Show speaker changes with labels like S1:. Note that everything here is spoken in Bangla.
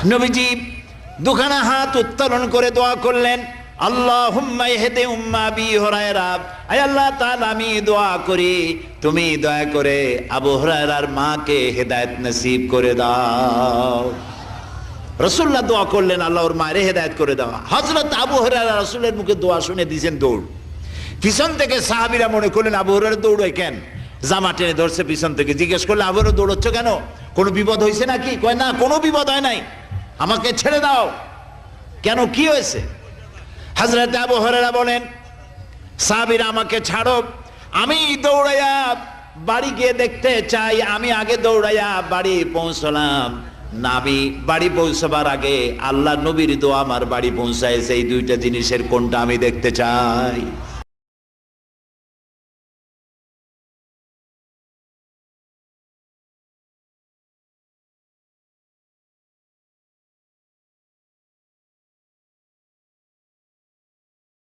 S1: নবীজি দুখানা হাত উত্তোলন করে দোয়া করলেন, আল্লাহুম্মা ইহদি উম্মা আবি হুরায়রা, আয় আল্লাহ তাআলা আমি দোয়া করি তুমি দয়া করে আবু হুরায়রার মাকে হেদায়েত নসিব করে দাও। রাসূলুল্লাহ দোয়া করলেন আল্লাহ ওর মায়ের হেদায়েত করে দাও। হযরত আবু হুরায়রা রাসূলের মুখে দোয়া শুনে দিয়েছেন দৌড়। পিছন থেকে সাহাবীরা মনে করলেন আবু হুরায়রা দৌড়ায় কেন, জামা টেনে ধরছে পিছন থেকে। জিজ্ঞেস করলে আবু হুরায়রা দৌড়চ্ছ কেন, কোনো বিপদ হয়েছে নাকি? কয় না, কোনো বিপদ হয় নাই, আমাকে ছেড়ে দাও। কেন, কি হয়েছে? হযরত আবু হুরায়রা বলেন, সাহাবীরা আমাকে ছাড়ো, আমি দৌড়াইয়া বাড়ি গিয়ে দেখতে চাই। আমি আগে দৌড়াইয়া বাড়ি পৌঁছলাম, নাবি বাড়ি পৌঁছবার আগে আল্লাহ নবীর দোয়া আমার বাড়ি পৌঁছায়। সেই দুইটা জিনিসের কোনটা আমি দেখতে চাই।